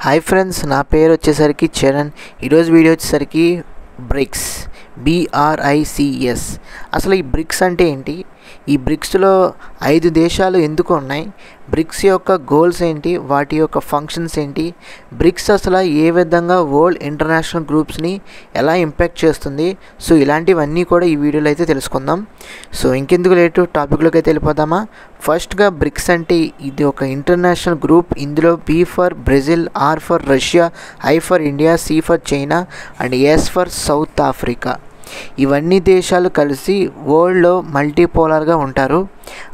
Hi friends, నా పేరు వచ్చేసరికి చరణ్. ఈరోజు వీడియో వచ్చేసరికి బ్రిక్స్, BRICS. అసలు ఈ బ్రిక్స్ అంటే ఏంటి? ఈ బ్రిక్స్లో 5 దేశాలు ఎందుకు ఉన్నాయి? బ్రిక్స్ యొక్క గోల్స్ ఏంటి? వాటి యొక్క ఫంక్షన్స్ ఏంటి? బ్రిక్స్ అసలు ఏ విధంగా వరల్డ్ ఇంటర్నేషనల్ గ్రూప్స్ని ఎలా ఇంపాక్ట్ చేస్తుంది? సో ఇలాంటివన్నీ కూడా ఈ వీడియోలో అయితే తెలుసుకుందాం. సో ఇంకెందుకు లేటు టాపిక్లోకి అయితే వెళ్ళిపోదామా? ఫస్ట్గా బ్రిక్స్ అంటే ఇది ఒక ఇంటర్నేషనల్ గ్రూప్. ఇందులో B for Brazil, R for Russia, I for India, C for China and S for south Africa. ఇవన్నీ దేశాలు కలిసి వరల్డ్లో మల్టీపోలర్గా ఉంటారు.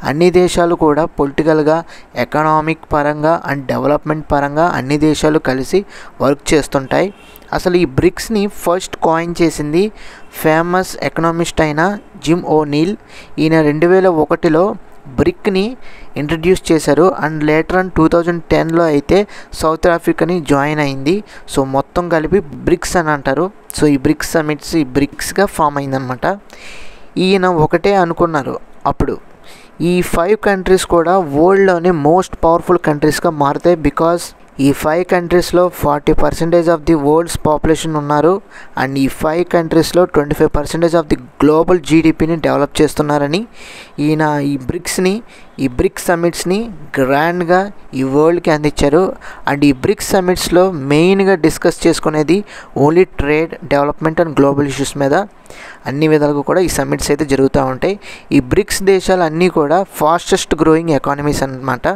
అన్ని దేశాలు కూడా పొలిటికల్గా, ఎకనామిక్ పరంగా అండ్ డెవలప్మెంట్ పరంగా అన్ని దేశాలు కలిసి వర్క్ చేస్తుంటాయి. అసలు ఈ బ్రిక్స్ని ఫస్ట్ కాయిన్ చేసింది ఫేమస్ ఎకనామిస్ట్ అయిన జిమ్ ఓనీల్. ఈయన 2001లో బ్రిక్ని ఇంట్రడ్యూస్ చేశారు అండ్ లేటర్ ఆన్ 2010లో అయితే సౌత్ ఆఫ్రికాని జాయిన్ అయింది. సో మొత్తం కలిపి బ్రిక్స్ అని అంటారు. సో ఈ బ్రిక్స్ సమిట్స్ ఈ బ్రిక్స్గా ఫామ్ అయిందనమాట. ఈయన ఒకటే అనుకున్నారు అప్పుడు, ఈ 5 కంట్రీస్ కూడా వరల్డ్లోనే మోస్ట్ పవర్ఫుల్ కంట్రీస్గా మారుతాయి. బికాస్ ఈ 5 కంట్రీస్లో 40% ఆఫ్ ది వరల్డ్స్ పాపులేషన్ ఉన్నారు అండ్ ఈ 5 కంట్రీస్లో 25% ఆఫ్ ది గ్లోబల్ జీడిపిని డెవలప్ చేస్తున్నారని ఈయన ఈ బ్రిక్స్ సమిట్స్ని గ్రాండ్గా ఈ వరల్డ్కి అందించారు. అండ్ ఈ బ్రిక్స్ సమిట్స్లో మెయిన్గా డిస్కస్ చేసుకునేది only trade, development and global issues మీద. అన్ని విధాలుగా కూడా ఈ సమిట్స్ అయితే జరుగుతూ ఉంటాయి. ఈ బ్రిక్స్ దేశాలు అన్నీ కూడా ఫాస్టెస్ట్ గ్రోయింగ్ ఎకానమీస్ అన్నమాట.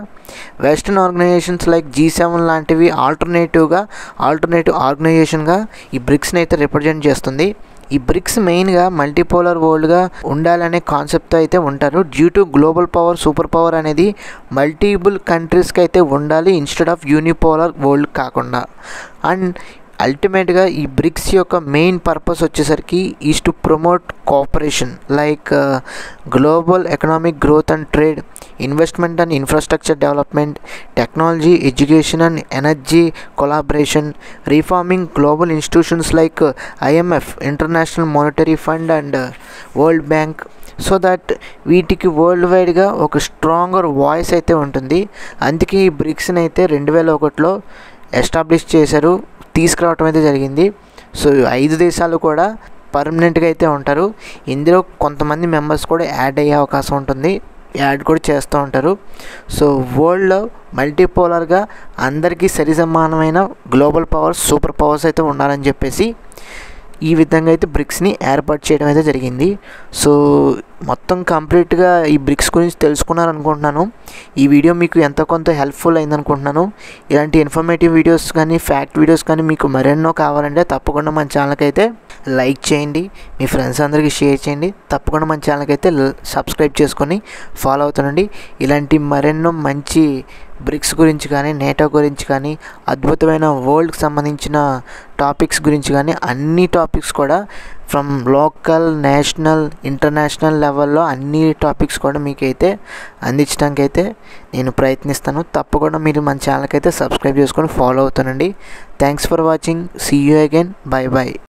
వెస్టర్న్ ఆర్గనైజేషన్స్ లైక్ G7 లాంటివి ఆల్టర్నేటివ్ ఆర్గనైజేషన్గా ఈ బ్రిక్స్ని అయితే రిప్రజెంట్ చేస్తుంది. ఈ బ్రిక్స్ మెయిన్గా మల్టీపోలర్ వరల్డ్గా ఉండాలనే కాన్సెప్ట్తో అయితే ఉంటారు. Due to global power, super power అనేది మల్టిపుల్ కంట్రీస్కి అయితే ఉండాలి ఇన్స్టెడ్ ఆఫ్ యూనిపోలర్ వరల్డ్ కాకుండా. అండ్ అల్టిమేట్గా ఈ బ్రిక్స్ యొక్క మెయిన్ పర్పస్ వచ్చేసరికి is to promote cooperation like global economic growth and trade, investment and infrastructure development, technology, education and energy collaboration, reforming global institutions like IMF, international monetary fund and world bank. So that వీటికి world వైడ్గా ఒక stronger voice అయితే ఉంటుంది. అందుకే ఈ బ్రిక్స్ని అయితే 2001లో establish చేశారు, తీసుకురావటం అయితే జరిగింది. సో 5 దేశాలు కూడా పర్మనెంట్గా అయితే ఉంటారు. ఇందులో కొంతమంది మెంబర్స్ కూడా యాడ్ అయ్యే అవకాశం ఉంటుంది, యాడ్ కూడా చేస్తూ ఉంటారు. సో వరల్డ్లో మల్టీపోలర్గా అందరికీ సరిసమానమైన గ్లోబల్ పవర్స్, సూపర్ పవర్స్ అయితే ఉండాలని చెప్పేసి ఈ విధంగా అయితే బ్రిక్స్ని ఏర్పాటు చేయడం అయితే జరిగింది. సో మొత్తం కంప్లీట్గా ఈ బ్రిక్స్ గురించి తెలుసుకున్నారనుకుంటున్నాను. ఈ వీడియో మీకు ఎంతో కొంత హెల్ప్ఫుల్ అయిందనుకుంటున్నాను. ఇలాంటి ఇన్ఫర్మేటివ్ వీడియోస్ కానీ, ఫ్యాక్ట్ వీడియోస్ కానీ మీకు మరెన్నో కావాలంటే తప్పకుండా మన ఛానల్కి అయితే లైక్ చేయండి, మీ ఫ్రెండ్స్ అందరికీ షేర్ చేయండి. తప్పకుండా మన ఛానల్కి అయితే సబ్స్క్రైబ్ చేసుకొని ఫాలో అవుతానండి. ఇలాంటి మరెన్నో మంచి బ్రిక్స్ గురించి కానీ, నేటో గురించి కానీ, అద్భుతమైన వరల్డ్కి సంబంధించిన టాపిక్స్ గురించి కానీ, అన్ని టాపిక్స్ కూడా ఫ్రమ్ లోకల్, నేషనల్, ఇంటర్నేషనల్ లెవెల్లో అన్ని టాపిక్స్ కూడా మీకైతే అందించడానికి అయితే నేను ప్రయత్నిస్తాను. తప్పకుండా మీరు మన ఛానల్కి అయితే సబ్స్క్రైబ్ చేసుకొని ఫాలో అవుతానండి. Thanks for watching. See you again. Bye by.